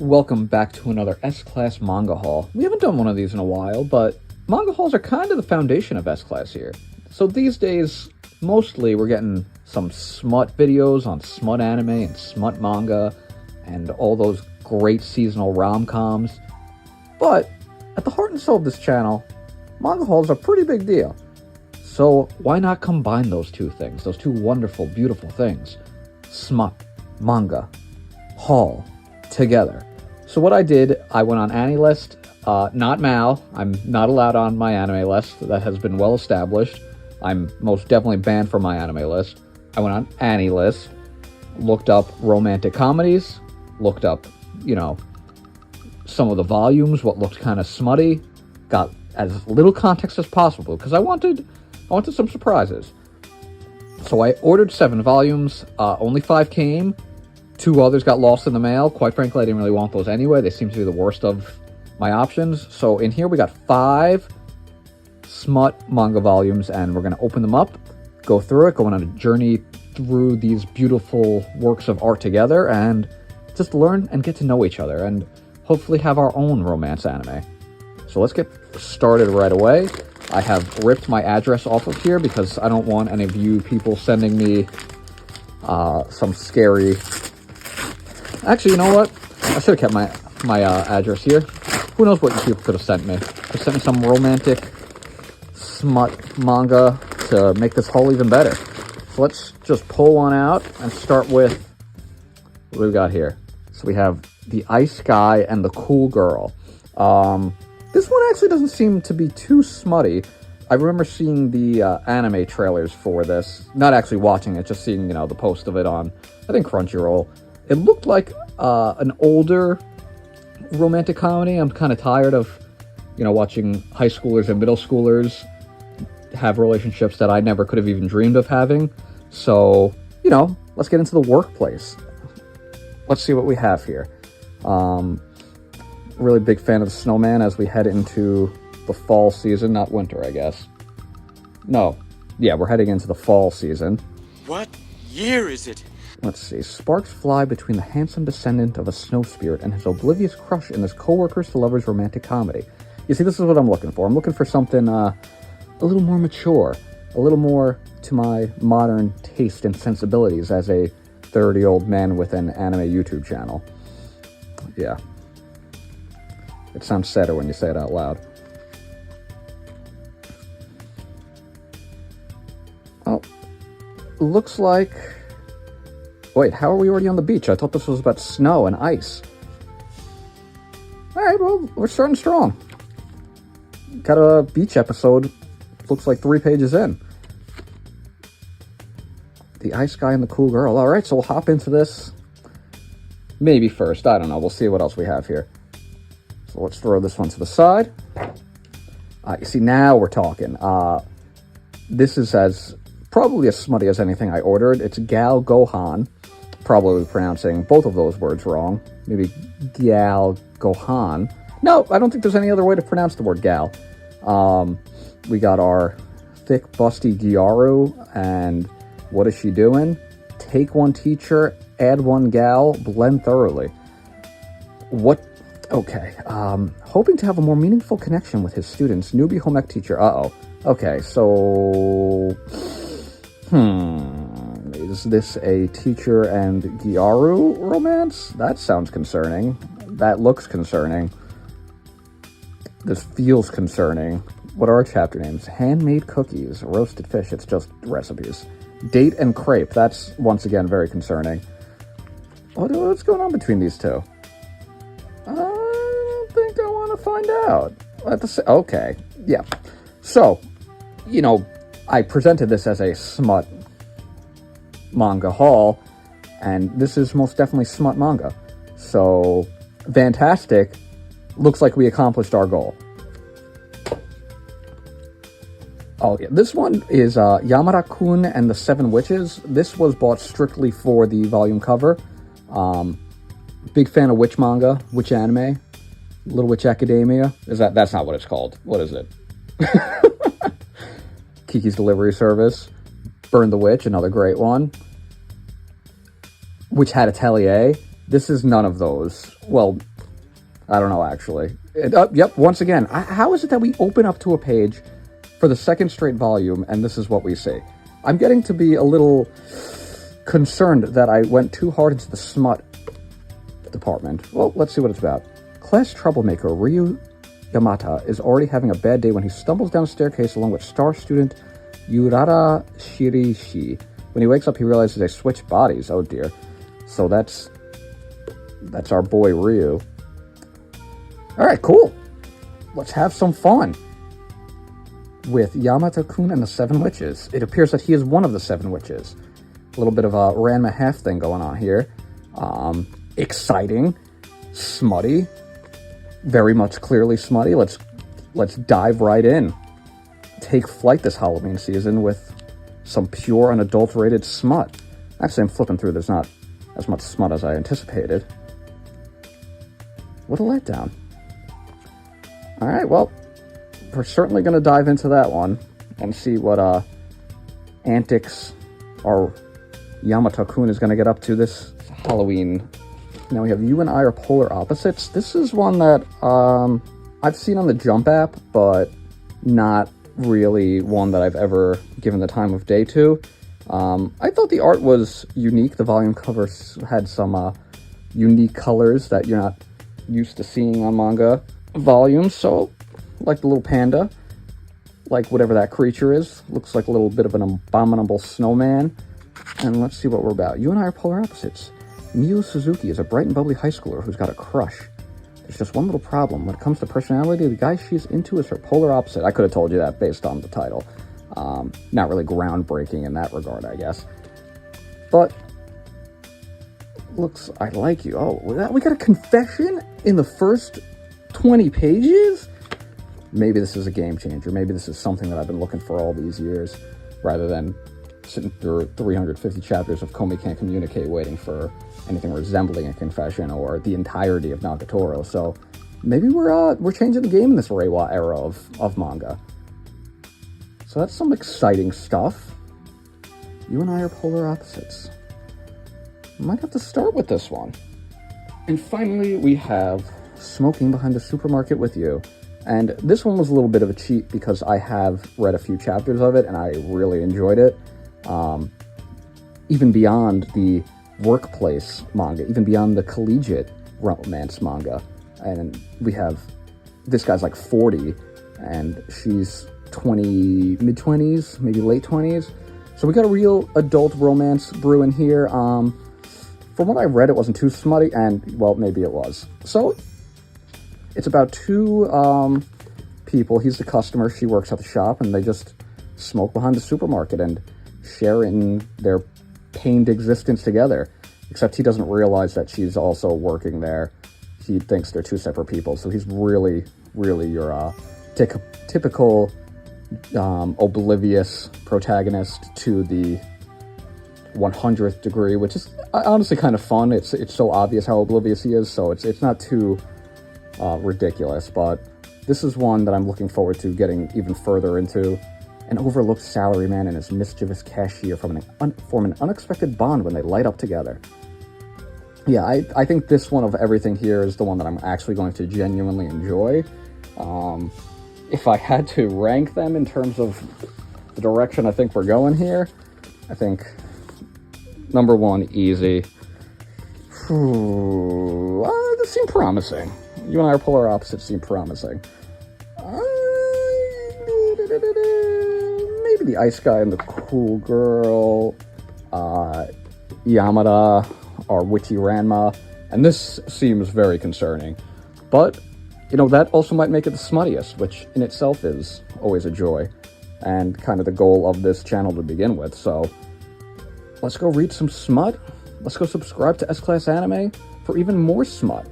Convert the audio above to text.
Welcome back to another S-Class manga haul. We haven't done one of these in a while, but manga hauls are kind of the foundation of S-Class here. So these days, mostly we're getting some Smut videos on Smut anime and Smut manga, and all those great seasonal rom-coms. But at the heart and soul of this channel, manga hauls are a pretty big deal. So why not combine those two things, those two wonderful, beautiful things? Smut, manga, haul, together. So what I did, I went on AniList, not Mal. I'm not allowed on my anime list. That has been well established. I'm most definitely banned from my anime list. I went on AniList, looked up romantic comedies, looked up, some of the volumes, what looked kind of smutty, got as little context as possible, because I wanted some surprises. So I ordered 7 volumes, only 5 came. 2 others got lost in the mail. Quite frankly, I didn't really want those anyway. They seem to be the worst of my options. So in here we got 5 Smut manga volumes, and we're going to open them up, go through it, going on a journey through these beautiful works of art together, and just learn and get to know each other, and hopefully have our own romance anime. So let's get started right away. I have ripped my address off of here because I don't want any of you people sending me some scary... Actually, you know what? I should have kept my address here. Who knows what you people could have sent me? Could have sent me some romantic smut manga to make this haul even better. So let's just pull one out and start with what we've got here. So we have The Ice Guy and the Cool Girl. This one actually doesn't seem to be too smutty. I remember seeing the anime trailers for this. Not actually watching it, just seeing, the post of it on, I think, Crunchyroll. It looked like an older romantic comedy. I'm kind of tired of, watching high schoolers and middle schoolers have relationships that I never could have even dreamed of having. So, let's get into the workplace. Let's see what we have here. Really big fan of the snowman as we head into the fall season, not winter, I guess. No. Yeah, we're heading into the fall season. What year is it? Let's see. Sparks fly between the handsome descendant of a snow spirit and his oblivious crush in this co-workers to lovers romantic comedy. You see, this is what I'm looking for. I'm looking for something a little more mature, a little more to my modern taste and sensibilities as a 30-year-old man with an anime YouTube channel. Yeah. It sounds sadder when you say it out loud. Oh, looks like... Wait, how are we already on the beach? I thought this was about snow and ice. Alright, well, we're starting strong. Got a beach episode, looks like 3 pages in. The Ice Guy and the Cool Girl. Alright, so we'll hop into this. Maybe first, I don't know. We'll see what else we have here. So let's throw this one to the side. You see, now we're talking. This is probably as smutty as anything I ordered. It's Gal Gohan. Probably pronouncing both of those words wrong. Maybe Gal Gohan. No, I don't think there's any other way to pronounce the word gal. We got our thick, busty Gyaru, and what is she doing? Take one teacher, add one gal, blend thoroughly. What? Okay. Hoping to have a more meaningful connection with his students. Newbie home ec teacher. Uh-oh. Okay, so... Is this a teacher and Gyaru romance? That sounds concerning. That looks concerning. This feels concerning. What are our chapter names? Handmade cookies, roasted fish. It's just recipes. Date and crepe. That's, once again, very concerning. What's going on between these two? I don't think I want to find out. Okay. Yeah. So, I presented this as a smut manga haul, and this is most definitely smut manga. So, fantastic. Looks like we accomplished our goal. Oh, yeah. This one is Yamada-kun and the 7 Witches. This was bought strictly for the volume cover. Big fan of witch manga, witch anime, Little Witch Academia. That's not what it's called. What is it? Kiki's Delivery Service. Burn the Witch, another great one. Witch Hat Atelier. This is none of those. Well, I don't know, actually. Yep, once again, how is it that we open up to a page for the second straight volume, and this is what we see? I'm getting to be a little concerned that I went too hard into the smut department. Well, let's see what it's about. Class troublemaker Ryu Yamata is already having a bad day when he stumbles down a staircase along with star student Urara Shirishi. When he wakes up, he realizes they switched bodies. Oh dear. So that's our boy Ryu. Alright, cool. Let's have some fun with Yamada-kun and the 7 Witches. It appears that he is one of the 7 witches. A little bit of a Ranma half thing going on here. Exciting. Smutty. Very much clearly smutty. Let's dive right in. Take flight this Halloween season with some pure, unadulterated smut. Actually, I'm flipping through. There's not as much smut as I anticipated. What a letdown. Alright, well, we're certainly going to dive into that one and see what antics our Yamada-kun is going to get up to this Halloween. Now we have You and I Are Polar Opposites. This is one that I've seen on the Jump app, but not really one that I've ever given the time of day to. I thought the art was unique. The volume cover had some unique colors that you're not used to seeing on manga volumes. So, like the little panda, like whatever that creature is. Looks like a little bit of an abominable snowman. And let's see what we're about. You and I Are Polar Opposites. Miyu Suzuki is a bright and bubbly high schooler who's got a crush. There's just one little problem. When it comes to personality, the guy she's into is her polar opposite. I could have told you that based on the title. Not really groundbreaking in that regard, I guess. But, looks, I like you. Oh, we got a confession in the first 20 pages? Maybe this is a game changer. Maybe this is something that I've been looking for all these years, rather than sitting through 350 chapters of Komi Can't Communicate waiting for anything resembling a confession or the entirety of Nagatoro. So maybe we're changing the game in this Reiwa era of manga. So that's some exciting stuff. You and I Are Polar Opposites. Might have to start with this one. And finally, we have Smoking Behind the Supermarket with You. And this one was a little bit of a cheat because I have read a few chapters of it and I really enjoyed it. Even beyond the workplace manga, even beyond the collegiate romance manga. And we have, this guy's like 40 and she's 20, mid-20s, maybe late 20s. So we got a real adult romance brewing here. From what I read, it wasn't too smutty, and, well, maybe it was. So, it's about two people. He's the customer, she works at the shop, and they just smoke behind the supermarket and share in their pained existence together. Except he doesn't realize that she's also working there. He thinks they're two separate people, so he's really, really your typical oblivious protagonist to the 100th degree, which is honestly kind of fun. It's so obvious how oblivious he is, so it's not too ridiculous, but this is one that I'm looking forward to getting even further into. An overlooked salaryman and his mischievous cashier form an unexpected bond when they light up together. Yeah, I think this one of everything here is the one that I'm actually going to genuinely enjoy. If I had to rank them in terms of the direction I think we're going here, I think number one, easy. This seemed promising. You and I Are Polar Opposites seem promising. Maybe the ice guy and the cool girl, Yamada, or witchy Ranma, and this seems very concerning. But, you know, that also might make it the smuttiest, which in itself is always a joy, and kind of the goal of this channel to begin with. So, let's go read some smut. Let's go subscribe to S-Class Anime for even more smut.